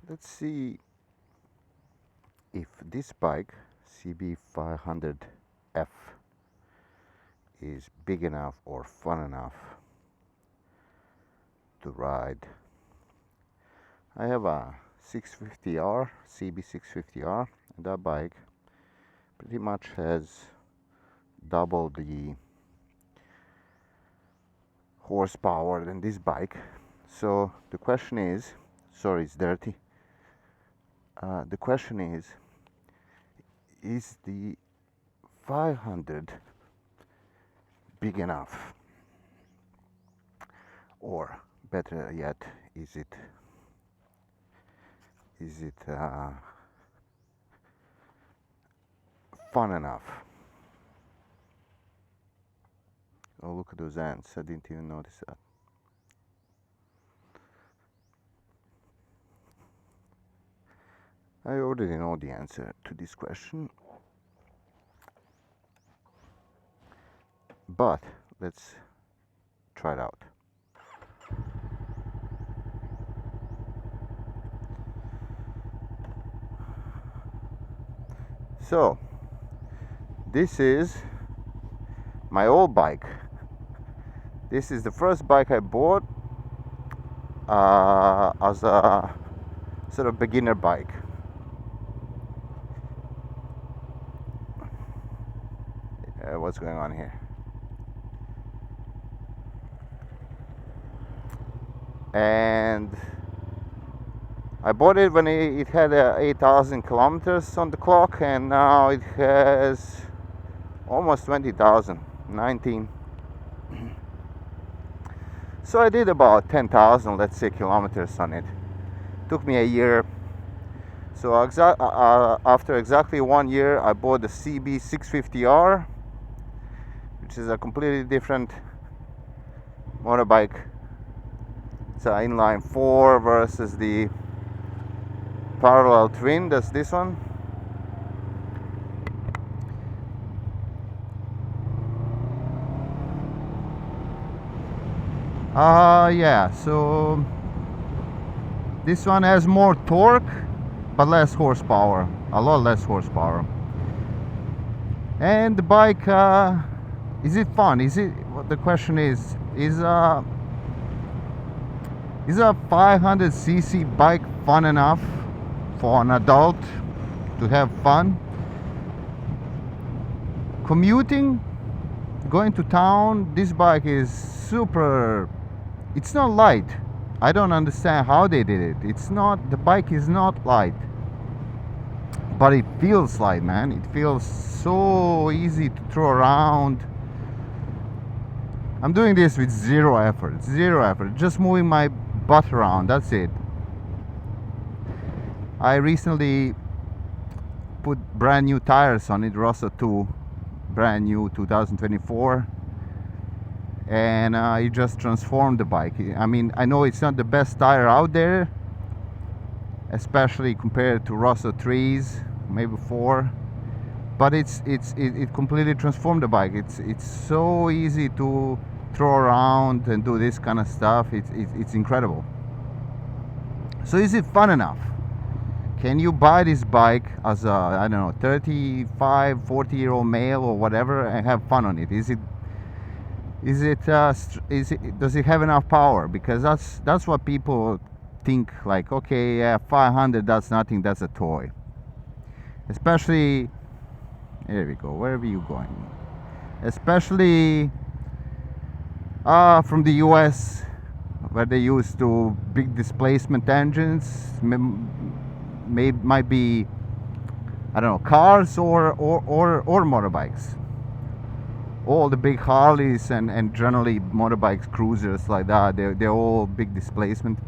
Let's see if this bike CB500F is big enough or fun enough to ride. I have a 650R, CB650R, and that bike pretty much has double the horsepower than this bike. So the question is, sorry, it's dirty. The question is the 500 big enough? Or better yet, is it fun enough? Oh, look at those ants. I didn't even notice that. I already know the answer to this question, but let's try it out. So this is my old bike. This is the first bike I bought as a sort of beginner bike. What's going on here? And I bought it when it had 8,000 kilometers on the clock, and now it has almost 20,000, 19. So I did about 10,000, let's say, kilometers on it. Took me a year. So after exactly 1 year, I bought the CB650R, which is a completely different motorbike. It's an inline 4 versus the parallel twin. That's this one. Yeah, so this one has more torque but less horsepower, a lot less horsepower. And the bike, is it fun? Is it, what the question is a 500cc bike fun enough for an adult to have fun? Commuting, going to town, this bike is super. It's not light. I don't understand how they did it. It's not, the bike is not light, but it feels light, man. It feels so easy to throw around. I'm doing this with zero effort, just moving my butt around, that's it. I recently put brand new tires on it, Rosso 2, brand new 2024, and it just transformed the bike. I mean, I know it's not the best tire out there, especially compared to Rosso 3s, maybe 4, but it completely transformed the bike. It's so easy to throw around and do this kind of stuff. It's incredible. So is it fun enough? Can you buy this bike as a, I don't know, 35, 40-year-old male or whatever and have fun on it? Does it have enough power? Because that's what people think, like, okay, yeah, 500, that's nothing, that's a toy. Especially, here we go, wherever you're going. Especially from the US, where they used to big displacement engines, might be, I don't know, cars or motorbikes. All the big Harleys and generally motorbikes, cruisers like that, they're all big displacement.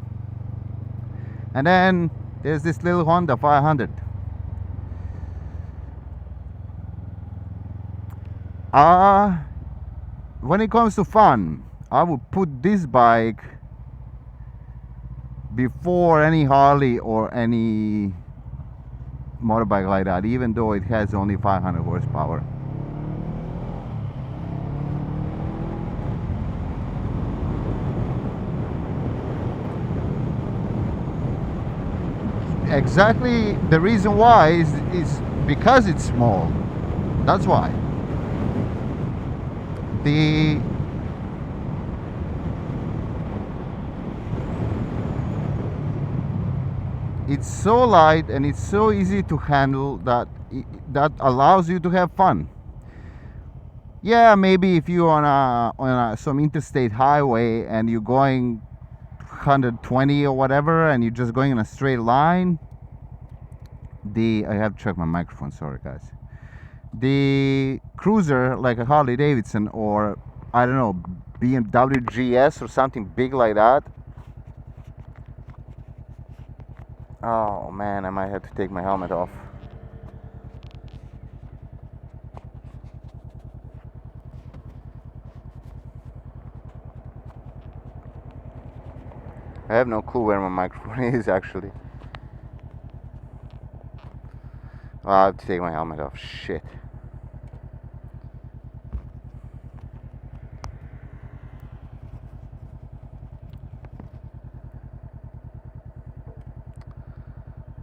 And then there's this little Honda 500. When it comes to fun, I would put this bike before any Harley or any motorbike like that, even though it has only 500 horsepower. exactly the reason why is because it's small. That's why. The It's so light and it's so easy to handle that that allows you to have fun. Yeah, maybe if you're on some interstate highway and you're going 120 or whatever and you're just going in a straight line, I have to check my microphone, sorry guys. The cruiser like a Harley Davidson or I don't know, BMW GS or something big like that. Oh man, I might have to take my helmet off. I have no clue where my microphone is actually. Oh, I have to take my helmet off. Shit.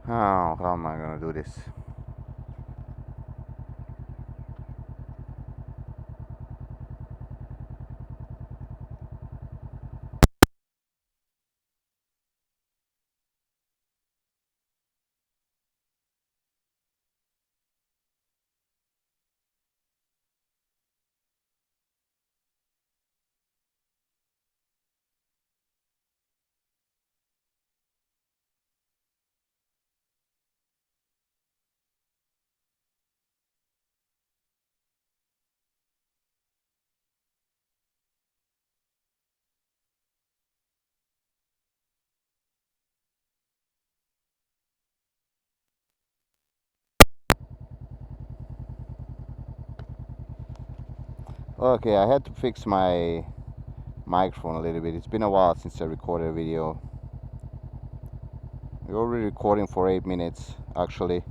Oh, how am I gonna do this? Okay, I had to fix my microphone a little bit. It's been a while since I recorded a video. We're already recording for 8 minutes, actually.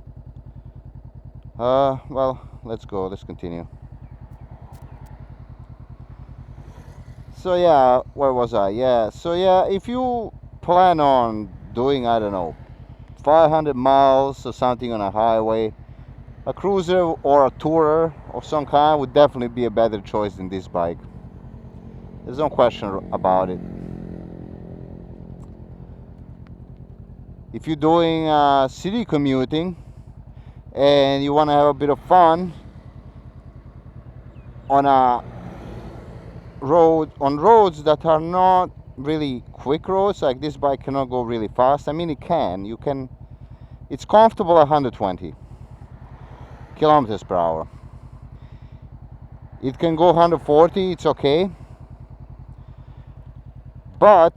Well, let's go. Let's continue. So yeah, where was I? Yeah, so yeah, if you plan on doing, I don't know, 500 miles or something on a highway, a cruiser or a tourer of some kind would definitely be a better choice than this bike. There's no question about it. If you're doing city commuting and you want to have a bit of fun on a roads that are not really quick roads, like this bike cannot go really fast. I mean, it can. You can. It's comfortable at 120 kilometers per hour. It can go 140. It's okay. But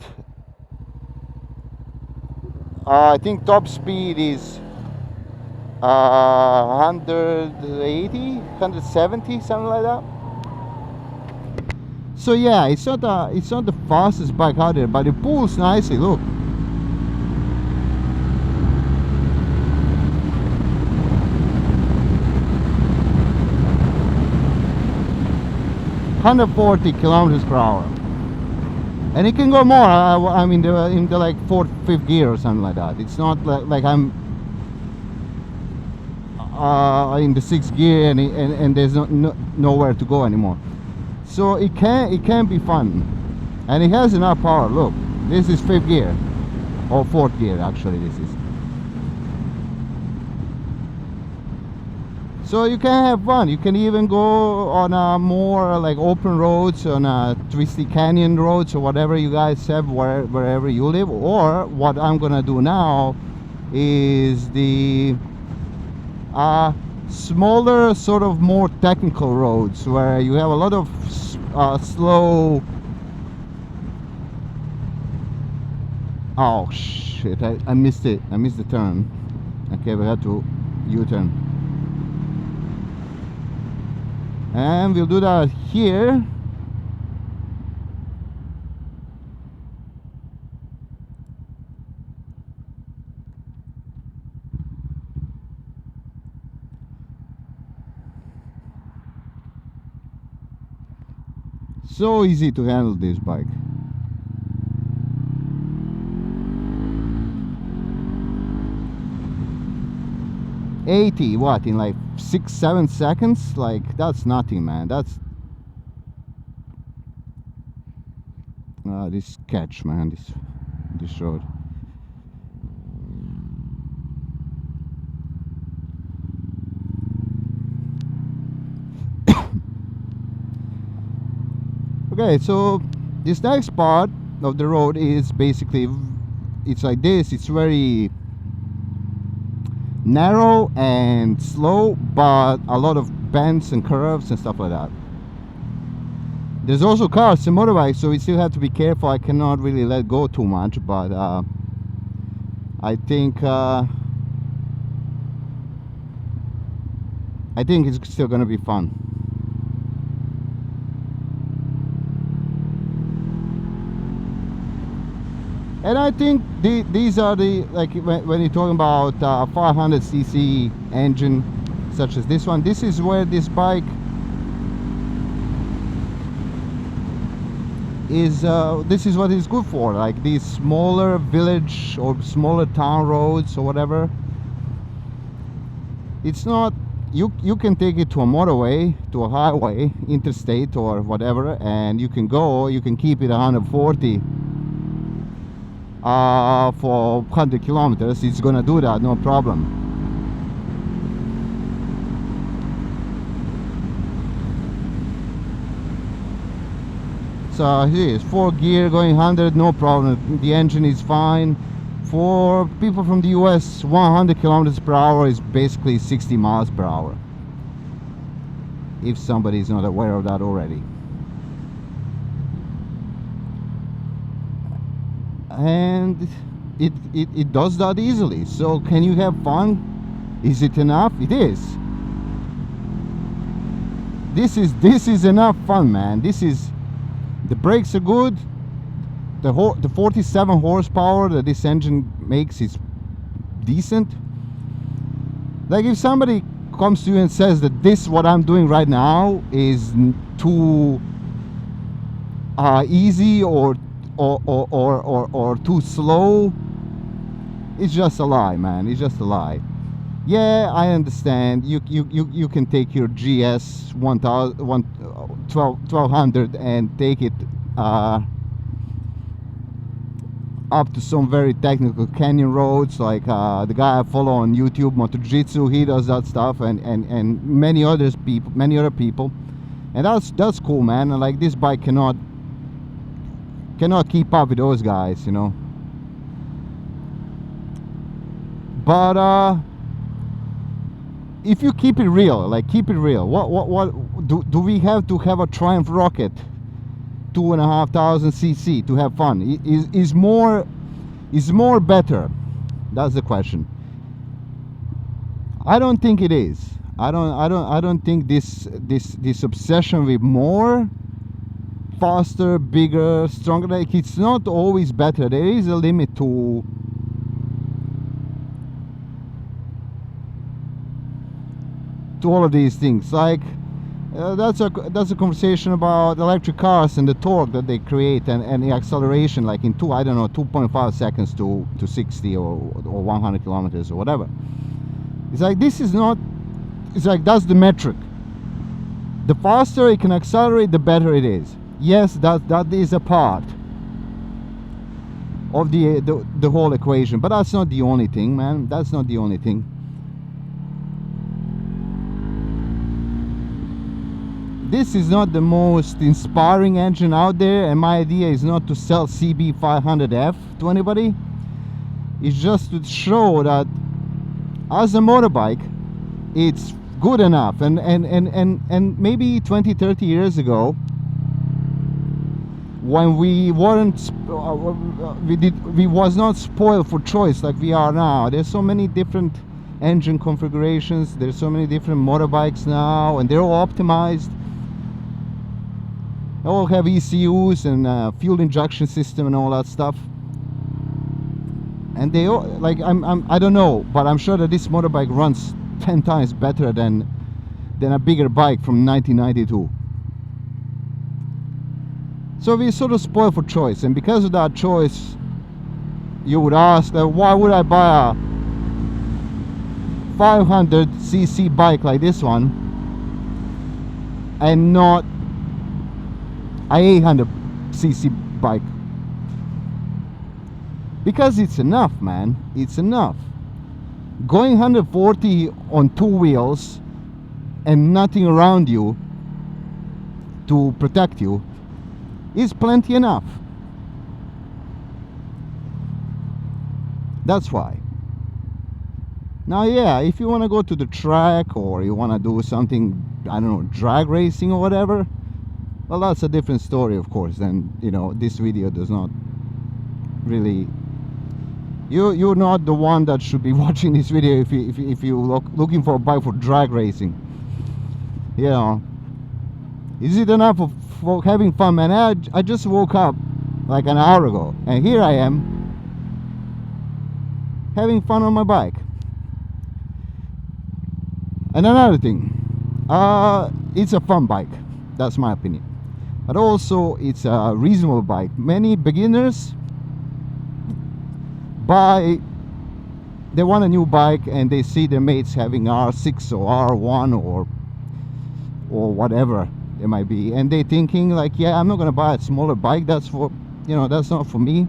I think top speed is 180, 170, something like that. So yeah, it's not the fastest bike out there, but it pulls nicely. Look. 140 kilometers per hour, and it can go more. I mean, in the like fourth, fifth gear or something like that. It's not like I'm in the sixth gear and there's nowhere to go anymore. So it can be fun, and it has enough power. Look, this is fifth gear or fourth gear actually. This is. So you can have fun. You can even go on more like open roads, on twisty canyon roads or whatever you guys have wherever you live. Or what I'm gonna do now is the smaller, sort of more technical roads where you have a lot of slow. Oh shit! I missed it. I missed the turn. Okay, we had to U-turn. And we'll do that here. So easy to handle this bike. 80 what, in like 6-7 seconds. Like, that's nothing, man. That's this sketch, man, this road. Okay, so this next part of the road is basically, it's like this. It's very narrow and slow, but a lot of bends and curves and stuff like that. There's also cars and motorbikes, so we still have to be careful. I cannot really let go too much, but I think it's still gonna be fun. And I think these are the, like, when you're talking about 500cc engine such as this one, this is where this bike is, this is what it's good for, like these smaller village or smaller town roads or whatever. It's not, you can take it to a motorway, to a highway, interstate or whatever, and you can keep it 140 for 100 kilometers. It's gonna do that, no problem. So here is 4 gear going 100, no problem. The engine is fine. For people from the US, 100 kilometers per hour is basically 60 miles per hour, if somebody is not aware of that already. And it does that easily. So can you have fun? Is it enough? It is. This is enough fun, man. The brakes are good. The 47 horsepower that this engine makes is decent. Like, if somebody comes to you and says that this, what I'm doing right now, is too easy or too slow, it's just a lie, man. It's just a lie. Yeah, I understand. You can take your GS 1200 and take it up to some very technical canyon roads, like the guy I follow on YouTube, MotoJitsu. He does that stuff, and many other people, and that's cool, man. And like, this bike cannot keep up with those guys, you know. But if you keep it real, like, keep it real, what do we have to have a Triumph Rocket 2,500 cc to have fun? Is more better? That's the question. I don't think it is. I don't think this obsession with more, faster, bigger, stronger, like, it's not always better. There is a limit to all of these things. Like, that's a conversation about electric cars and the torque that they create, and the acceleration, like in 2.5 seconds to 60 or 100 kilometers or whatever. It's like, this is not, it's like, that's the metric. The faster it can accelerate, the better it is. Yes, that is a part of the whole equation, but that's not the only thing, man. That's not the only thing. This is not the most inspiring engine out there, and my idea is not to sell CB500F to anybody. It's just to show that as a motorbike, it's good enough. And maybe 20-30 years ago, when we weren't we was not spoiled for choice like we are now. There's so many different engine configurations, there's so many different motorbikes now, and they're all optimized. They all have ECUs and fuel injection system and all that stuff. And they all, like, I don't know, but I'm sure that this motorbike runs 10 times better than a bigger bike from 1992. So we sort of spoiled for choice, and because of that choice, you would ask, why would I buy a 500cc bike like this one and not a 800cc bike? Because it's enough, man. It's enough. Going 140 on two wheels and nothing around you to protect you is plenty enough. That's why. Now, yeah, if you want to go to the track or you want to do something, I don't know, drag racing or whatever, well, that's a different story, of course. And you know, this video does not really. You're not the one that should be watching this video if you looking for a bike for drag racing. You know, is it enough for having fun, man? I just woke up like an hour ago, and here I am having fun on my bike. And another thing, it's a fun bike. That's my opinion. But also, it's a reasonable bike. Many beginners they want a new bike and they see their mates having R6 or R1 or whatever it might be, and they thinking like, yeah, I'm not gonna buy a smaller bike. That's for, you know, that's not for me.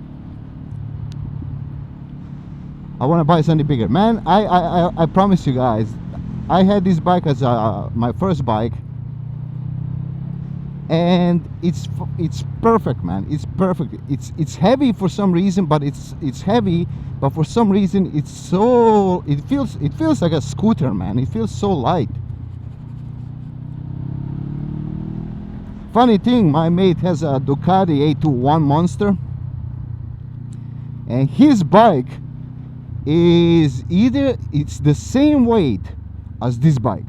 I want to buy something bigger, man. I promise you guys, I had this bike as my first bike, and it's perfect, man. It's perfect. It's heavy for some reason, but it's heavy, but for some reason it feels like a scooter, man. It feels so light. Funny thing, my mate has a Ducati A21 Monster, and his bike is it's the same weight as this bike.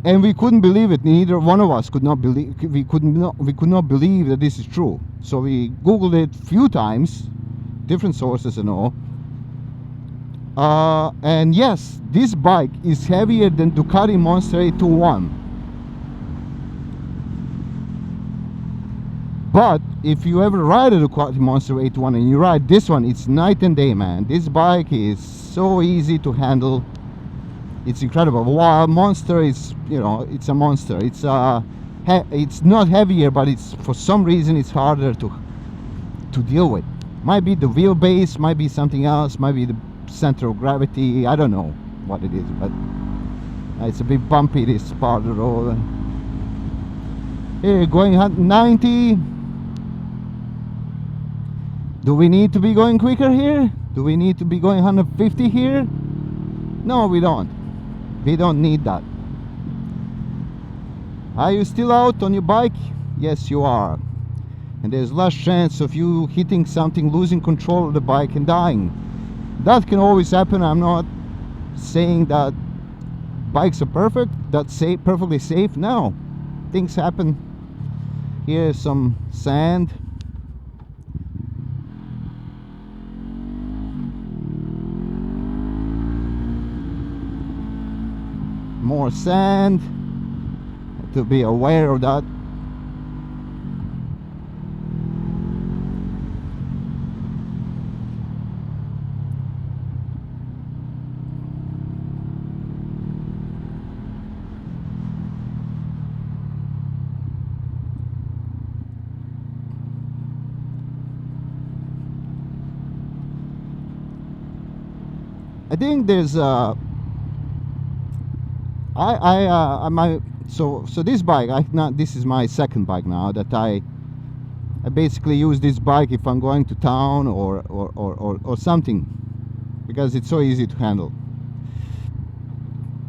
And we couldn't believe it. Neither one of us could not believe. We could not believe that this is true. So we googled it a few times, different sources and all. And yes, this bike is heavier than Ducati Monster A21. But if you ever ride a Ducati Monster A21 and you ride this one, it's night and day, man. This bike is so easy to handle. It's incredible. While Monster is, you know, it's a monster. It's not heavier, but it's, for some reason, it's harder to deal with. Might be the wheelbase, might be something else, might be the center of gravity. I don't know what it is, but it's a bit bumpy, this part of the road. Here, going 90. Do we need to be going quicker here? Do we need to be going 150 here? No, we don't. We don't need that. Are you still out on your bike? Yes, you are. And there's less chance of you hitting something, losing control of the bike and dying. That can always happen. I'm not saying that bikes are perfect, that's perfectly safe. No, things happen. Here's some sand. More sand. Have to be aware of that. I think there's so this bike, this is my second bike now that I basically use this bike if I'm going to town or something, because it's so easy to handle.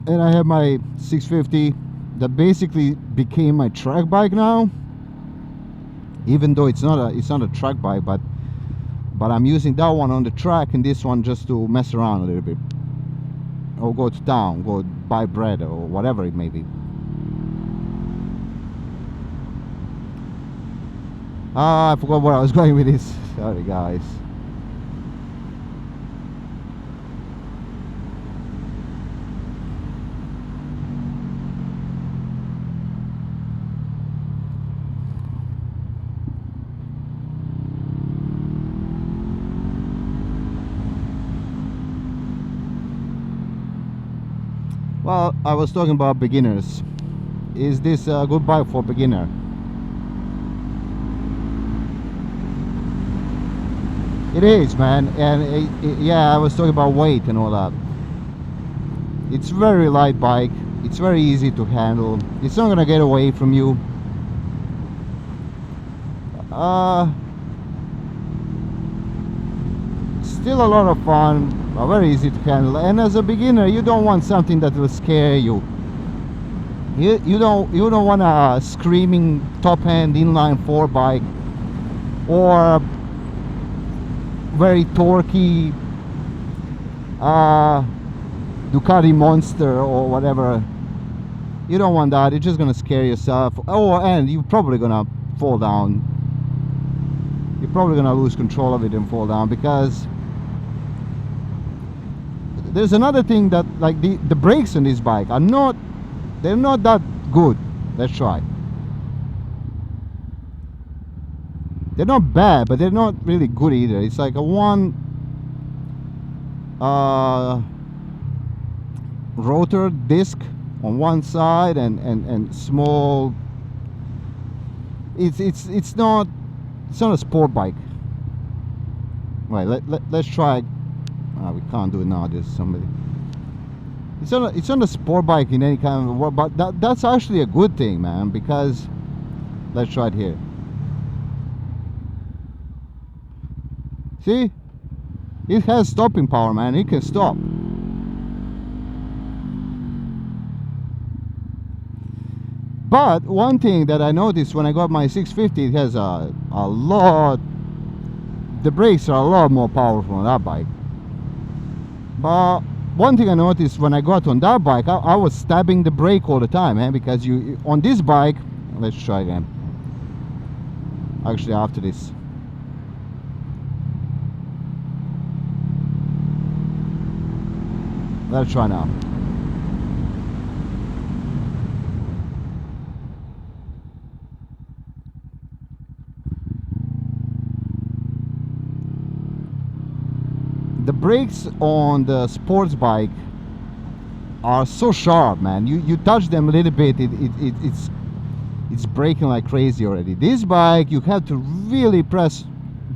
And I have my 650 that basically became my track bike now, even though it's not a track bike, but I'm using that one on the track and this one just to mess around a little bit, or go to town, go buy bread or whatever it may be. I forgot where I was going with this. Sorry guys. Well, I was talking about beginners. Is this a good bike for beginner? It is, man, and yeah, I was talking about weight and all that. It's very light bike. It's very easy to handle. It's not gonna get away from you. Still a lot of fun, very easy to handle. And as a beginner, you don't want something that will scare you. You don't want a screaming top-end inline 4 bike or very torquey Ducati Monster or whatever. You don't want that. It's just gonna scare yourself. Oh, and you're probably gonna fall down. You're probably gonna lose control of it and fall down, because there's another thing that, like, the brakes on this bike are not, they're not that good. Let's try. They're not bad, but they're not really good either. It's like a one rotor disc on one side and small. It's not a sport bike. Right, let's try. We can't do it now. There's somebody. It's on a sport bike in any kind of world, but that's actually a good thing, man, because let's try it here. See, it has stopping power, man. It can stop. But one thing that I noticed when I got my 650, it has a lot, the brakes are a lot more powerful on that bike. But one thing I noticed when I got on that bike, I was stabbing the brake all the time, man, because you on this bike, let's try again. Actually, after this. Let's try now. The brakes on the sports bike are so sharp, man. You touch them a little bit, it's braking like crazy already. This bike, you have to really press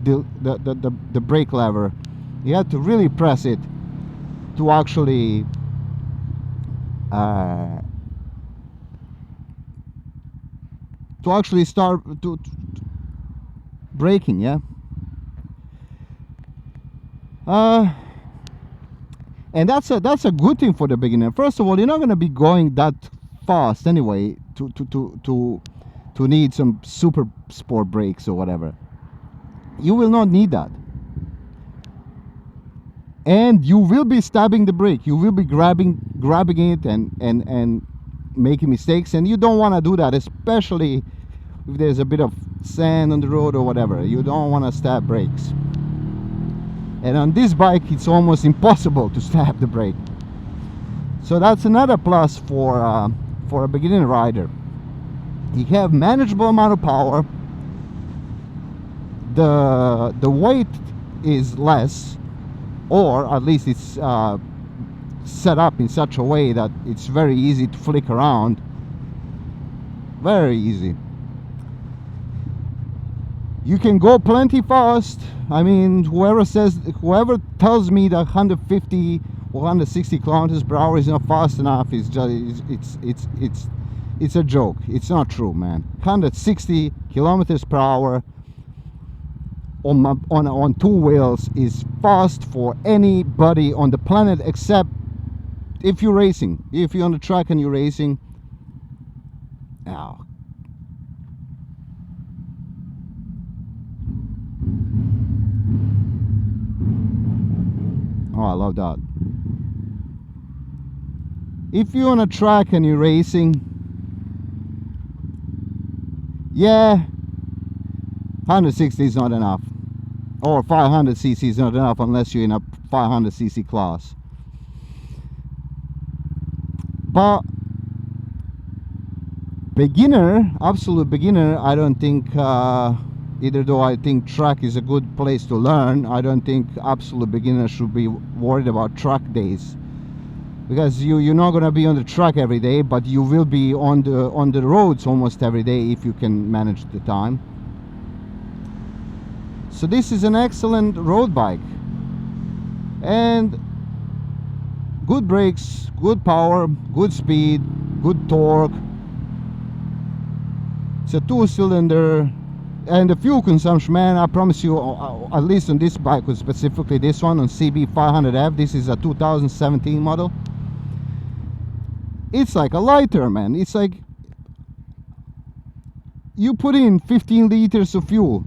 the brake lever. You have to really press it to actually start to braking, yeah. And that's a good thing for the beginner. First of all, you're not going to be going that fast anyway to need some super sport brakes or whatever. You will not need that. And you will be stabbing the brake. You will be grabbing it and making mistakes, and you don't want to do that, especially if there's a bit of sand on the road or whatever. You don't want to stab brakes. And on this bike, it's almost impossible to stab the brake. So that's another plus for a beginner rider. You have manageable amount of power. The weight is less, or at least it's set up in such a way that it's very easy to flick around. Very easy. You can go plenty fast. I mean, whoever tells me that 150 or 160 kilometers per hour is not fast enough is just it's a joke. It's not true, man. 160 kilometers per hour on two wheels is fast for anybody on the planet, except if you're racing. If you're on the track and you're racing. Now, oh, I love that. If you're on a track and you're racing, yeah, 160 is not enough, or 500cc is not enough unless you're in a 500cc class. But beginner, absolute beginner, I don't think, either though I think track is a good place to learn, I don't think absolute beginners should be worried about track days. because you're not gonna be on the track every day, but you will be on the roads almost every day if you can manage the time. So this is an excellent road bike, and good brakes, good power, good speed, good torque. It's a 2-cylinder, and the fuel consumption, man, I promise you, at least on this bike, specifically this one on CB500F, this is a 2017 model. It's like a lighter, man. It's like you put in 15 liters of fuel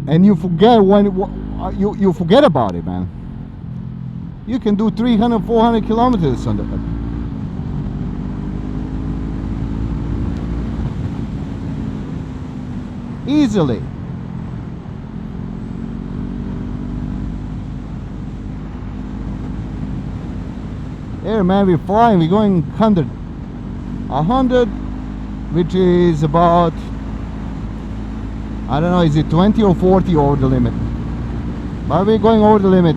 and you forget you forget about it, man. You can do 300, 400 kilometers on that. Easily. Here, man, we're flying. We're going 100, which is about, I don't know, is it 20 or 40 over the limit? But we're going over the limit.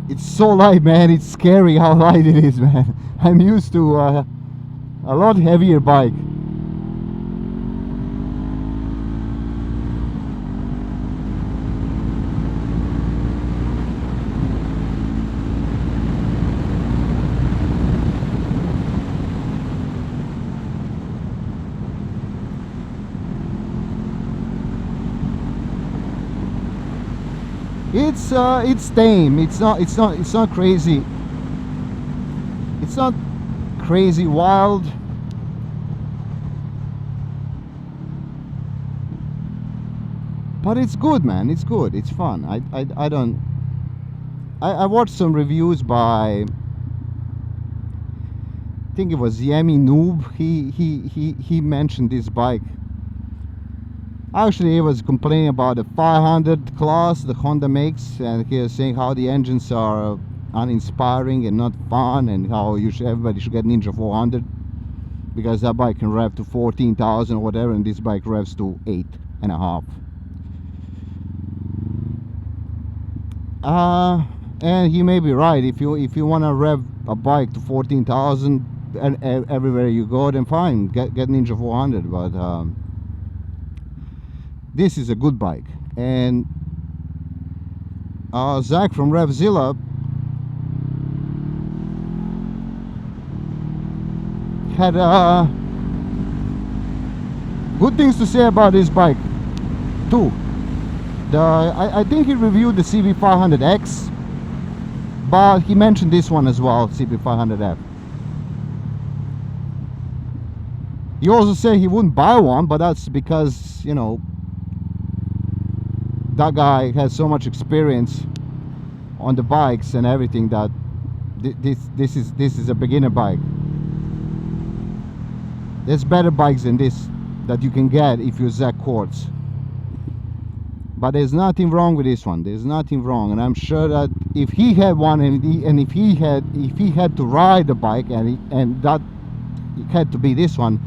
It's so light, man. It's scary how light it is, man. I'm used to a lot heavier bike. It's tame. It's not crazy. It's not crazy wild. But it's good, man. It's good. It's fun. I watched some reviews by, I think it was Yemi Noob. He mentioned this bike. Actually, he was complaining about the 500 class the Honda makes, and he was saying how the engines are uninspiring and not fun, and how everybody should get Ninja 400 because that bike can rev to 14,000 or whatever, and this bike revs to 8.5. And he may be right. If you want to rev a bike to 14,000 and everywhere you go, then fine, get Ninja 400. But this is a good bike. And Zach from RevZilla had good things to say about this bike too. I think he reviewed the CB500X, but he mentioned this one as well, CB500F. He also said he wouldn't buy one, but that's because, you know, that guy has so much experience on the bikes and everything that this is a beginner bike. There's better bikes than this that you can get if you Zach Quartz. But there's nothing wrong with this one. There's nothing wrong, and I'm sure that if he had one and if he had to ride the bike and that it had to be this one,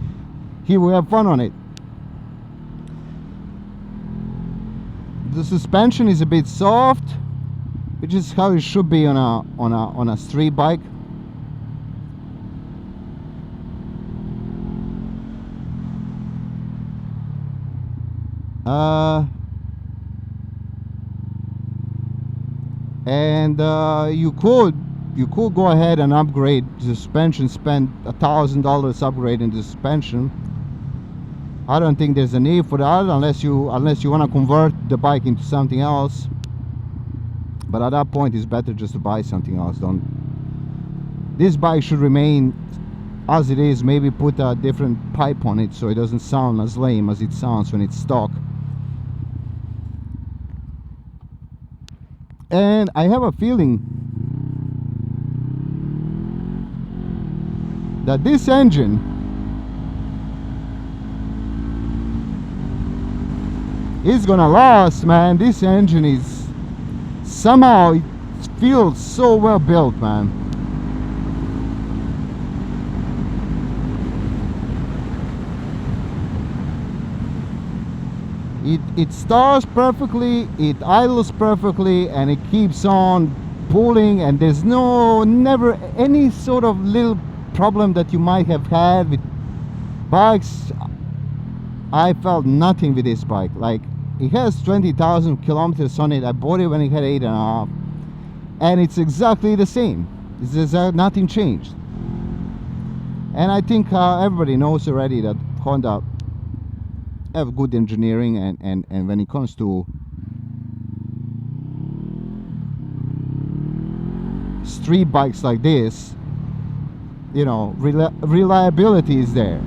he would have fun on it. The suspension is a bit soft, which is how it should be on a street bike. And you could go ahead and upgrade the suspension, spend $1,000 upgrading the suspension. I don't think there's a need for that unless you want to convert the bike into something else. But at that point, it's better just to buy something else. This bike should remain as it is. Maybe put a different pipe on it so it doesn't sound as lame as it sounds when it's stock. And I have a feeling that this engine is gonna last, man. This engine is somehow, it feels so well built, man. It starts perfectly, it idles perfectly, and it keeps on pulling, and there's never any sort of little problem that you might have had with bikes. I felt nothing with this bike. Like, it has 20,000 kilometers on it. I bought it when it had 8.5, and it's exactly the same. It's just, nothing changed. And I think everybody knows already that Honda have good engineering, and when it comes to street bikes like this, you know, reliability is there.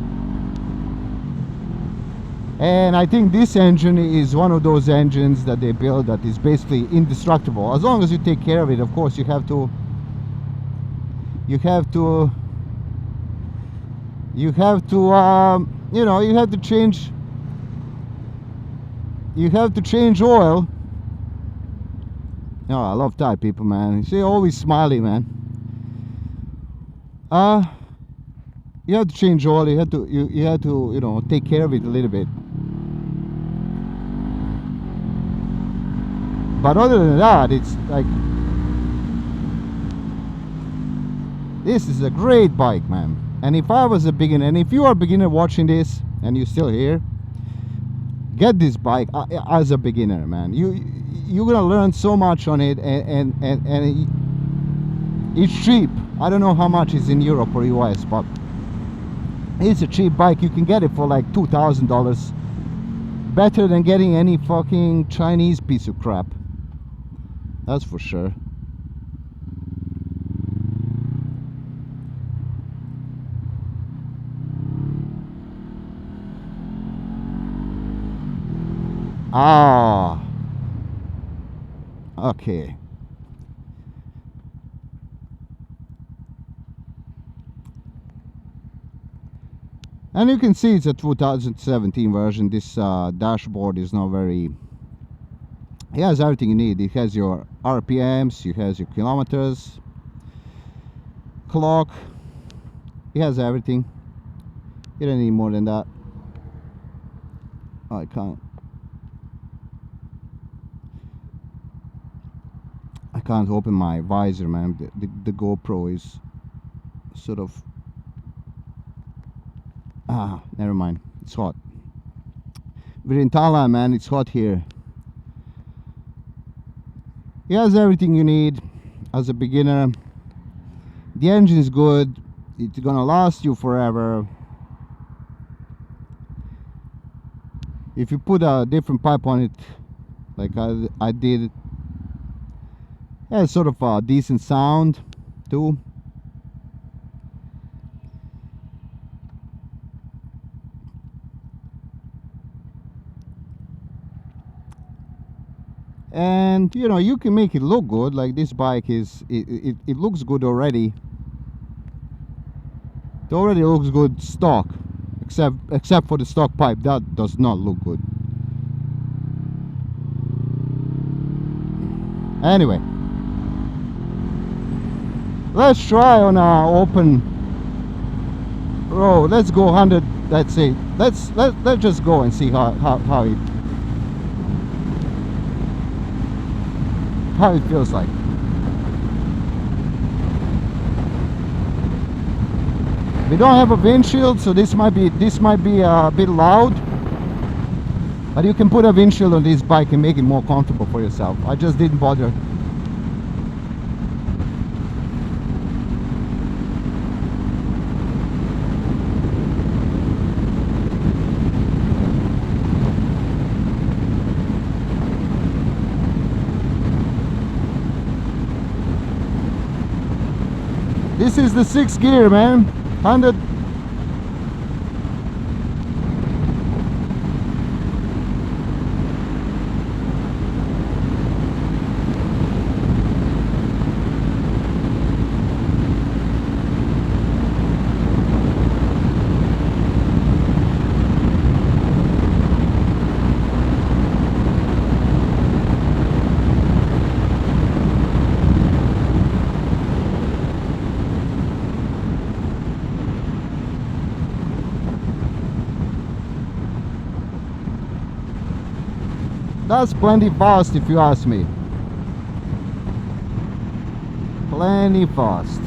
And I think this engine is one of those engines that they build that is basically indestructible. As long as you take care of it, of course, you have to you have to you have to change oil. Oh, I love Thai people, man. You see, always smiling, man. You have to change oil. You have to take care of it a little bit. But other than that, it's like, this is a great bike, man. And if I was a beginner, and if you are a beginner watching this and you're still here, get this bike as a beginner, man. You're gonna learn so much on it, and it's cheap. I don't know how much it's in Europe or US, but it's a cheap bike. You can get it for like $2,000. Better than getting any fucking Chinese piece of crap. That's for sure. Ah, okay. And you can see it's a 2017 version. This dashboard is not very... It has everything you need. It has your RPMs, it has your kilometers, clock. It has everything. You don't need more than that. Oh, I can't open my visor, man. The GoPro is sort of... never mind. It's hot. We're in Thailand, man. It's hot here. It has everything you need as a beginner. The engine is good. It's gonna last you forever. If you put a different pipe on it, like I did, it has sort of a decent sound too. And you can make it look good. Like, this bike is, it looks good already. It already looks good stock, except for the stock pipe. That does not look good. Anyway, let's try on a open road. Let's go 100. Let's see. Let's just go and see how it feels like. We don't have a windshield, so this might be a bit loud, but you can put a windshield on this bike and make it more comfortable for yourself. I just didn't bother. This is the 6th gear, man. 100. That's plenty fast if you ask me. Plenty fast.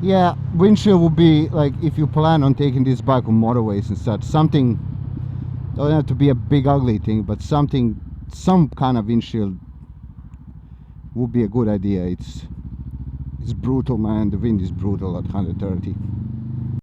Yeah, windshield would be like, if you plan on taking this bike on motorways and such, something, don't have to be a big ugly thing, but something, some kind of windshield would be a good idea. It's brutal, man. The wind is brutal at 130.